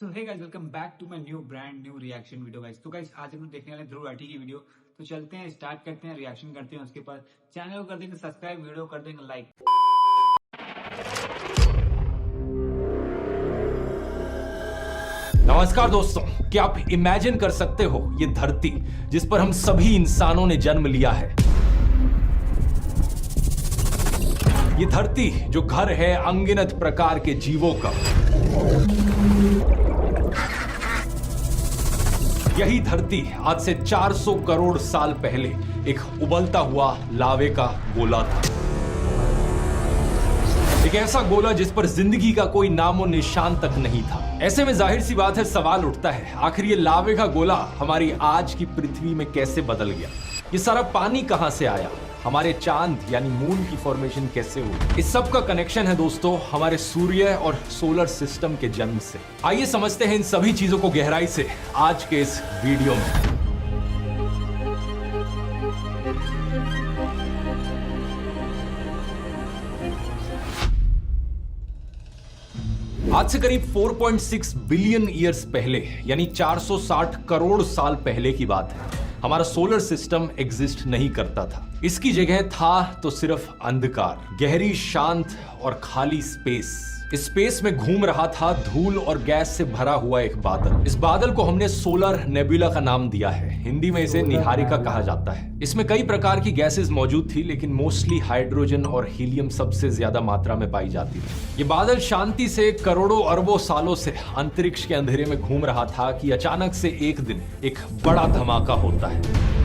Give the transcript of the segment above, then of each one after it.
So hey guys welcome back to my brand new reaction video guys. तो guys आज हम लोग देखने वाले ध्रुव राठी की वीडियो। तो चलते हैं, स्टार्ट करते हैं, रिएक्शन करते हैं। उसके बाद चैनल को कर देंगे सब्सक्राइब, वीडियो कर देंगे लाइक। नमस्कार दोस्तों, क्या आप इमेजिन कर सकते हो ये धरती जिस पर हम सभी इंसानों ने जन्म लिया है, ये धरती जो घर है अनगिनत प्रकार के जीवों का, यही धरती आज से 400 करोड़ साल पहले एक उबलता हुआ लावे का गोला था। एक ऐसा गोला जिस पर जिंदगी का कोई नामो निशान तक नहीं था। ऐसे में जाहिर सी बात है, सवाल उठता है आखिर ये लावे का गोला हमारी आज की पृथ्वी में कैसे बदल गया? ये सारा पानी कहां से आया? हमारे चांद यानी मून की फॉर्मेशन कैसे हुई? इस सब का कनेक्शन है दोस्तों हमारे सूर्य और सोलर सिस्टम के जन्म से। आइए समझते हैं इन सभी चीजों को गहराई से आज के इस वीडियो में। आज से करीब 4.6 बिलियन ईयर्स पहले यानी 460 करोड़ साल पहले की बात है। हमारा सोलर सिस्टम एग्जिस्ट नहीं करता था। इसकी जगह था तो सिर्फ अंधकार, गहरी, शांत और खाली स्पेस। इस स्पेस में घूम रहा था धूल और गैस से भरा हुआ एक बादल। इस बादल को हमने सोलर नेबुला का नाम दिया है। हिंदी में इसे निहारिका कहा जाता है। इसमें कई प्रकार की गैसेस मौजूद थी, लेकिन मोस्टली हाइड्रोजन और हीलियम सबसे ज्यादा मात्रा में पाई जाती थी। ये बादल शांति से करोड़ों अरबों सालों से अंतरिक्ष के अंधेरे में घूम रहा था कि अचानक से एक दिन एक बड़ा धमाका होता है।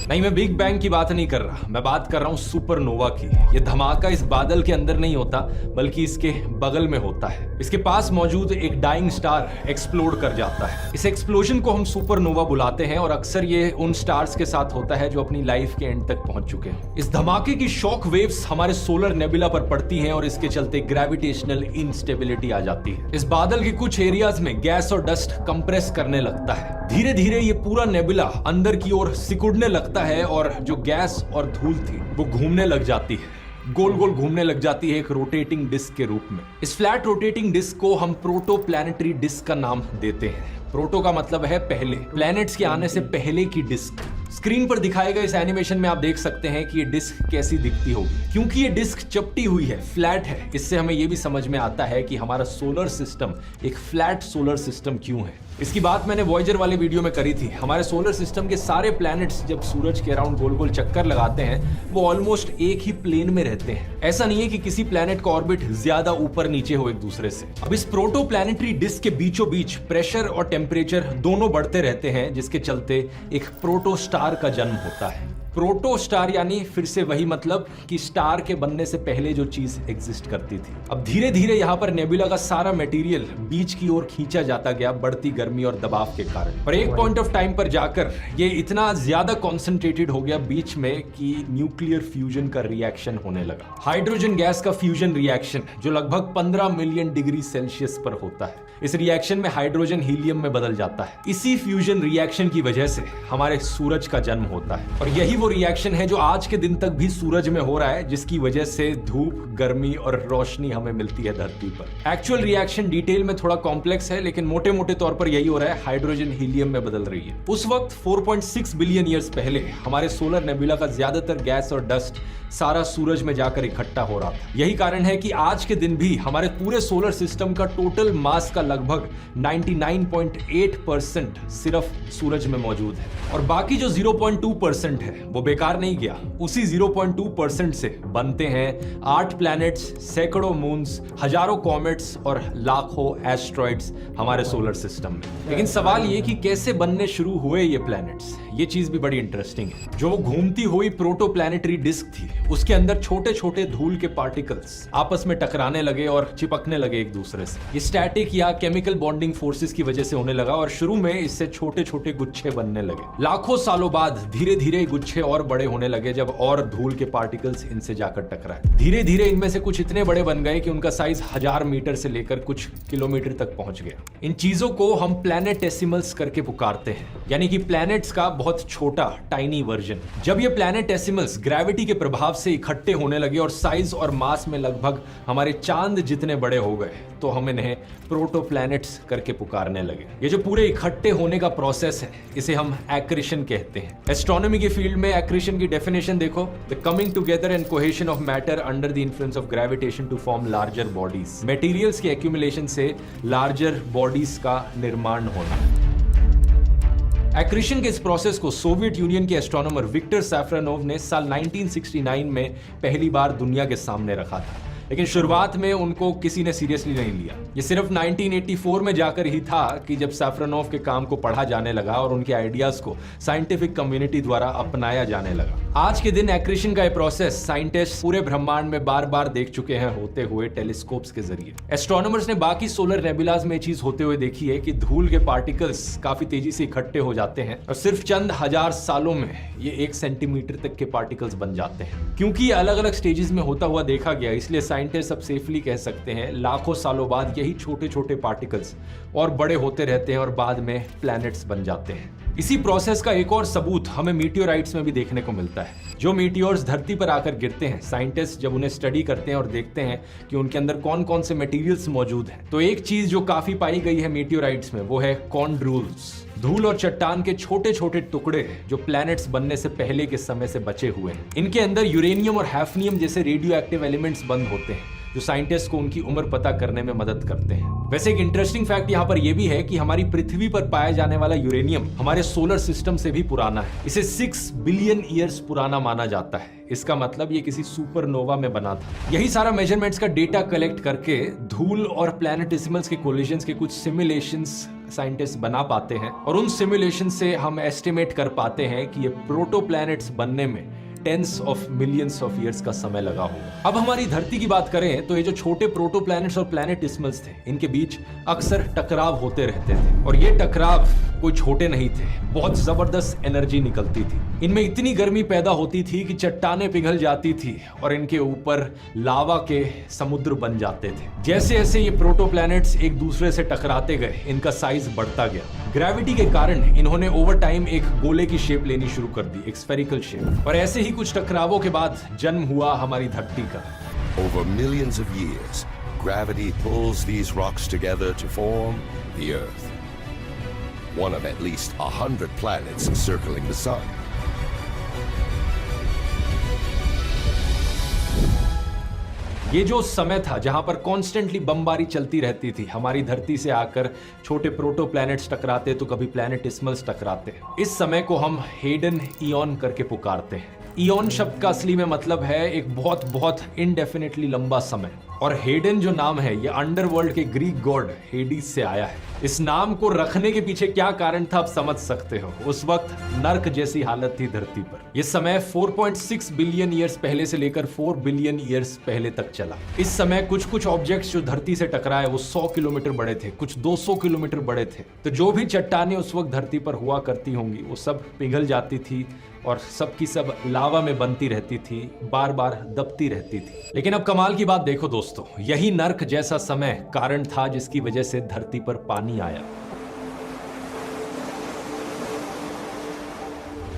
नहीं, मैं बिग बैंग की बात नहीं कर रहा, मैं बात कर रहा हूं सुपरनोवा की। यह धमाका इस बादल के अंदर नहीं होता, बल्कि इसके बगल में होता है। इसके पास मौजूद एक डाइंग स्टार एक्सप्लोड कर जाता है। इस एक्सप्लोजन को हम सुपरनोवा बुलाते हैं और अक्सर ये उन स्टार्स के साथ होता है जो अपनी लाइफ के एंड तक पहुंच चुके हैं। इस धमाके की शॉक वेव्स हमारे सोलर नेबुला पर पड़ती हैं और इसके चलते ग्रेविटेशनल इंस्टेबिलिटी आ जाती है। इस बादल के कुछ एरियाज में गैस और डस्ट कंप्रेस करने लगता है। धीरे धीरे ये पूरा नेबुला अंदर की ओर सिकुड़ने लगता है और जो गैस और धूल थी वो घूमने लग जाती है, गोल गोल घूमने लग जाती है एक रोटेटिंग डिस्क के रूप में। इस फ्लैट रोटेटिंग डिस्क को हम प्रोटोप्लैनेटरी डिस्क का नाम देते हैं। प्रोटो का मतलब है पहले, प्लैनेट्स के आने से पहले की डिस्क। स्क्रीन पर दिखाए गए इस एनिमेशन में आप देख सकते हैं कि ये डिस्क कैसी दिखती होगी। क्योंकि ये डिस्क चपटी हुई है, फ्लैट है, इससे हमें ये भी समझ में आता है कि हमारा सोलर सिस्टम एक फ्लैट सोलर सिस्टम क्यों है। इसकी बात मैंने वॉयेजर वाले वीडियो में करी थी। हमारे सोलर सिस्टम के सारे प्लैनेट्स जब सूरज के अराउंड गोल गोल चक्कर लगाते हैं, वो ऑलमोस्ट एक ही प्लेन में रहते हैं। ऐसा नहीं है कि किसी प्लैनेट का ऑर्बिट ज्यादा ऊपर नीचे हो एक दूसरे से। अब इस प्रोटोप्लैनेटरी डिस्क के बीचों बीच प्रेशर और टेम्परेचर दोनों बढ़ते रहते हैं, जिसके चलते एक प्रोटोस्टार का जन्म होता है। प्रोटो स्टार यानी फिर से वही मतलब कि स्टार के बनने से पहले जो चीज एग्जिस्ट करती थी। अब धीरे धीरे यहाँ पर नेबुला का सारा मटेरियल बीच की ओर खींचा जाता गया बढ़ती गर्मी और दबाव के कारण। और एक पॉइंट ऑफ टाइम पर जाकर ये इतना ज्यादा कॉन्सेंट्रेटेड हो गया बीच में कि न्यूक्लियर फ्यूजन का रिएक्शन होने लगा। हाइड्रोजन गैस का फ्यूजन रिएक्शन जो लगभग 15 मिलियन डिग्री सेल्सियस पर होता है। इस रिएक्शन में हाइड्रोजन हीलियम में बदल जाता है। इसी फ्यूजन रिएक्शन की वजह से हमारे सूरज का जन्म होता है और यही वो रिएक्शन है जो आज के दिन तक भी सूरज में हो रहा है, जिसकी वजह से धूप, गर्मी और रोशनी हमें मिलती है धरती पर। एक्चुअल रिएक्शन डिटेल में थोड़ा कॉम्प्लेक्स है, लेकिन मोटे मोटे तौर पर यही हो रहा है, हाइड्रोजन हीलियम में बदल रही है। उस वक्त 4.6 बिलियन ईयर्स पहले हमारे सोलर नेबुला का ज्यादातर गैस और डस्ट सारा सूरज में जाकर इकट्ठा हो रहा था। यही कारण है कि आज के दिन भी हमारे पूरे सोलर सिस्टम का टोटल मास का लगभग 99.8% सिर्फ सूरज में मौजूद है और बाकी जो 0.2% है वो बेकार नहीं गया। उसी 0.2% से बनते हैं 8 प्लैनेट्स, सैकड़ों मून्स, हजारों कॉमेट्स और लाखों एस्ट्रॉइड्स हमारे सोलर सिस्टम में। लेकिन सवाल ये कि कैसे बनने शुरू हुए ये प्लैनेट्स, ये चीज भी बड़ी इंटरेस्टिंग है। जो वो घूमती हुई प्रोटोप्लैनेटरी डिस्क थी, उसके अंदर छोटे छोटे धूल के पार्टिकल्स आपस में टकराने लगे और चिपकने लगे एक दूसरे से। ये स्टैटिक या केमिकल बॉन्डिंग फोर्सेस की वजह से होने लगा और शुरू में इससे छोटे छोटे गुच्छे बनने लगे। लाखों सालों बाद धीरे धीरे गुच्छे पीछे और बड़े होने लगे जब और धूल के पार्टिकल्स इनसे जाकर टकराए। धीरे धीरे इनमें से कुछ इतने बड़े बन गए कि उनका साइज 1000 मीटर से लेकर कुछ किलोमीटर तक पहुंच गया। इन चीजों को हम प्लैनेटेसिमल्स करके पुकारते हैं, यानी कि प्लैनेट्स का बहुत छोटा टाइनी वर्जन। जब ये प्लैनेटेसिमल्स ग्रेविटी के प्रभाव से इकट्ठे होने लगे और साइज और मास में लगभग हमारे चांद जितने बड़े हो गए, तो हम इन्हें प्रोटोप्लैनेट्स करके पुकारने लगे। ये जो पूरे इकट्ठे होने का प्रोसेस है, इसे हम एक्रीशन कहते हैं। एस्ट्रोनॉमी की फील्ड में एक्रीशन की डेफिनेशन देखो, the coming together and cohesion of matter under the influence of gravitation to form larger bodies. Materials की एक्यूमुलेशन से लार्जर बॉडीज का निर्माण होना। एक्रीशन के इस प्रोसेस को सोवियत यूनियन के एस्ट्रोनॉमर विक्टर सैफरोनोव ने साल 1969 में पहली बार दुनिया के सामने रखा था, लेकिन शुरुआत में उनको किसी ने सीरियसली नहीं लिया। ये सिर्फ 1984 में जाकर ही था कि जब सैफरोनोव के काम को पढ़ा जाने लगा और उनके आइडियाज को साइंटिफिक कम्युनिटी द्वारा अपनाया जाने लगा। आज के दिन एक्रीशन का ये प्रोसेस साइंटिस्ट पूरे ब्रह्मांड में बार बार देख चुके हैं होते हुए टेलीस्कोप्स के जरिए। एस्ट्रोनॉमर्स ने बाकी सोलर नेबुलाज में चीज होते हुए देखी है कि धूल के पार्टिकल्स काफी तेजी से इकट्ठे हो जाते हैं और सिर्फ चंद हजार सालों में ये 1 सेंटीमीटर तक के पार्टिकल्स बन जाते हैं। क्योंकि ये अलग अलग स्टेजेस में होता हुआ देखा गया, इसलिए साइंटिस्ट अब सेफली कह सकते हैं लाखों सालों बाद यही छोटे छोटे पार्टिकल्स और बड़े होते रहते हैं और बाद में प्लैनेट्स बन जाते हैं। इसी प्रोसेस का एक और सबूत हमें मीटियोराइट्स में भी देखने को मिलता है। जो मीटियोर्स धरती पर आकर गिरते हैं, साइंटिस्ट जब उन्हें स्टडी करते हैं और देखते हैं कि उनके अंदर कौन कौन से मटेरियल्स मौजूद हैं, तो एक चीज जो काफी पाई गई है मीटियोराइट्स में, वो है कॉन्ड्रूल्स। धूल और चट्टान के छोटे छोटे टुकड़े जो प्लैनेट्स बनने से पहले के समय से बचे हुए हैं। इनके अंदर यूरेनियम और हैफनियम जैसे रेडियो एक्टिव एलिमेंट्स बंद होते हैं, जो साइंटिस्ट को उनकी उम्र पता करने में मदद करते हैं। वैसे एक इंटरेस्टिंग फैक्ट यहाँ पर यह भी है कि हमारी पृथ्वी पर पाया जाने वाला यूरेनियम हमारे सोलर सिस्टम से भी पुराना है। इसे 6 बिलियन ईयर्स पुराना माना जाता है। इसका मतलब ये किसी सुपरनोवा में बना था। यही सारा मेजरमेंट्स का डेटा कलेक्ट करके धूल और प्लैनेटेसिमल्स के कोलिजन्स के कुछ सिमुलेशंस साइंटिस्ट बना पाते हैं और उन सिमुलेशन से हम एस्टिमेट कर पाते हैं कि ये प्रोटोप्लैनेट्स बनने में tens of millions of years का समय लगा होगा। अब हमारी धरती की बात करें तो ये जो छोटे प्रोटोप्लैनेट्स और प्लैनेटेसिमल्स थे, इनके बीच अक्सर टकराव होते रहते थे और ये टकराव कोई छोटे नहीं थे, बहुत जबरदस्त एनर्जी निकलती थी। इनमें इतनी गर्मी पैदा होती थी कि चट्टानें पिघल जाती थी और इनके ऊपर लावा के समुद्र बन जाते थे। जैसे जैसे ये प्रोटोप्लैनेट्स एक दूसरे से टकराते गए, इनका साइज बढ़ता गया। ग्रेविटी के कारण इन्होंने ओवर टाइम एक गोले की शेप लेनी शुरू कर दी, एक स्फेरिकल शेप। और ऐसे ही कुछ टकरावों के बाद जन्म हुआ हमारी धरती का। Over millions of years, gravity pulls these rocks together to form the Earth. One of at least 100 planets circling the sun. ये जो समय था जहां पर कॉन्स्टेंटली बमबारी चलती रहती थी, हमारी धरती से आकर छोटे प्रोटोप्लैनेट्स टकराते तो कभी प्लैनेटेसिमल्स टकराते। इस समय को हम हेडन ईयॉन करके पुकारते हैं। ईयॉन शब्द का असली में मतलब है एक बहुत बहुत इनडेफिनेटली लंबा समय, और हेडन जो नाम है ये अंडरवर्ल्ड के ग्रीक गॉड हेडिस से आया है। इस नाम को रखने के पीछे क्या कारण था आप समझ सकते हो। उस वक्त नर्क जैसी हालत थी धरती पर। यह समय 4.6 बिलियन ईयर्स पहले से लेकर 4 बिलियन ईयर्स पहले तक चला। इस समय कुछ कुछ ऑब्जेक्ट्स जो धरती से टकराए वो 100 किलोमीटर बड़े थे, कुछ 200 किलोमीटर बड़े थे। तो जो भी चट्टानें उस वक्त धरती पर हुआ करती होंगी वो सब पिघल जाती थी और सबकी सब लावा में बनती रहती थी, बार बार दबती रहती थी। लेकिन अब कमाल की बात देखो दोस्तों, यही नर्क जैसा समय कारण था जिसकी वजह से धरती पर पानी आया।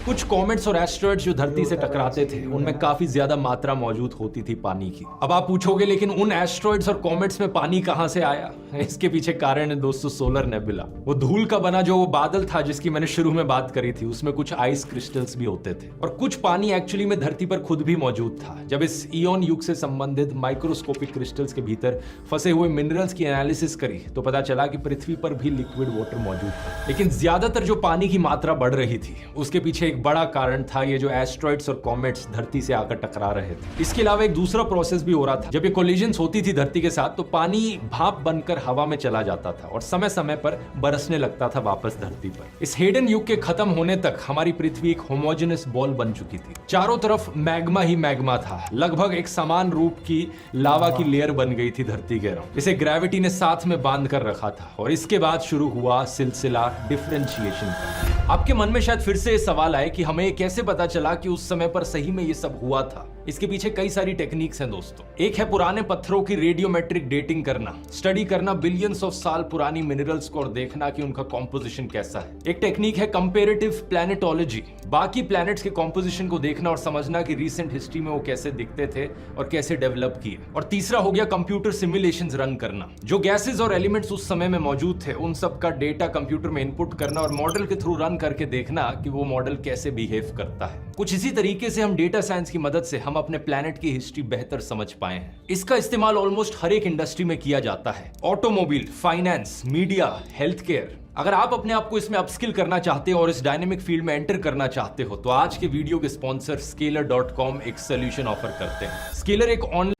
कुछ कॉमेट्स और एस्ट्रॉइड्स जो धरती से टकराते थे उनमें काफी ज्यादा मात्रा मौजूद होती थी पानी की। अब आप पूछोगे लेकिन उन एस्ट्रॉइड्स और कॉमेट्स में पानी कहां से आया? इसके पीछे कारण है दोस्तों सोलर नेबुला। वो धूल का बना जो वो बादल था जिसकी मैंने शुरू में बात करी थी, उसमें कुछ आइस क्रिस्टल्स भी होते थे और कुछ पानी एक्चुअली में धरती पर खुद भी मौजूद था। जब इस ईयॉन युग से संबंधित माइक्रोस्कोपिक क्रिस्टल्स के भीतर फंसे हुए मिनरल्स की एनालिसिस करी तो पता चला कि पृथ्वी पर भी लिक्विड वाटर मौजूद था। लेकिन ज्यादातर जो पानी की मात्रा बढ़ रही थी उसके पीछे एक बड़ा कारण था ये जो एस्ट्रॉइड्स और कॉमेट्स धरती से आकर टकरा रहे थे। इसके अलावा एक दूसरा प्रोसेस भी हो रहा था। जब ये कोलिजन्स होती थी धरती के साथ तो पानी भाप बनकर हवा में चला जाता था और समय समय पर बरसने लगता था वापस धरती पर। इस हेडन युग के खत्म होने तक हमारी पृथ्वी एक होमोजेनस बॉल बन चुकी थी। चारों तरफ मैग्मा ही मैग्मा था, लगभग एक समान रूप की लावा की लेयर बन गई थी धरती के अराउंड। इसे ग्रेविटी ने साथ में बांध कर रखा था और इसके बाद शुरू हुआ सिलसिला डिफरेंशिएशन का। आपके मन में शायद फिर से सवाल आए है कि हमें कैसे पता चला कि उस समय पर सही में ये सब हुआ था। इसके पीछे कई सारी टेक्निक्स हैं दोस्तों। एक है पुराने पत्थरों की रेडियोमेट्रिक डेटिंग करना, स्टडी करना बिलियंस ऑफ साल पुरानी मिनरल्स को और देखना कि उनका कॉम्पोजिशन कैसा है। एक टेक्निक है कंपेरेटिव प्लैनेटोलॉजी, बाकी प्लैनेट्स के कॉम्पोजिशन को देखना और समझना कि रीसेंट हिस्ट्री में वो कैसे दिखते थे और कैसे डेवलप किए। और तीसरा हो गया कंप्यूटर सिमुलेशंस रन करना, जो गैसेस और एलिमेंट्स उस समय में मौजूद थे उन सब का डेटा कंप्यूटर में इनपुट करना और मॉडल के थ्रू रन करके देखना कि वो मॉडल कैसे बिहेव करता है। कुछ इसी तरीके से हम डेटा साइंस की मदद से हम अपने प्लैनेट की हिस्ट्री बेहतर समझ पाए हैं। इसका इस्तेमाल ऑलमोस्ट हर एक इंडस्ट्री में किया जाता है, automobile, finance, media, health care. अगर आप अपने आप को इसमें अपस्किल करना चाहते हो और इस डायनेमिक फील्ड में एंटर करना चाहते हो तो आज के वीडियो के स्पॉन्सर Scalar.com एक सोल्यूशन ऑफर करते हैं। स्केलर एक ऑनलाइन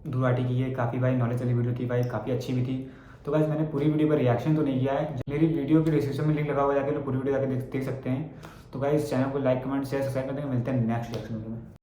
ध्रुव आर्टी की ये काफ़ी भाई नॉलेज वाली वीडियो थी भाई, काफ़ी अच्छी भी थी। तो गाइस मैंने पूरी वीडियो पर रिएक्शन तो नहीं किया है, मेरी वीडियो की डिस्क्रिप्शन में लिंक लगा हुआ है, जाके पूरी वीडियो जाके देख सकते हैं। तो गाइस चैनल को लाइक, कमेंट, शेयर, सब्सक्राइब करके मिलते हैं नेक्स्ट रिएक्शन वीडियो में।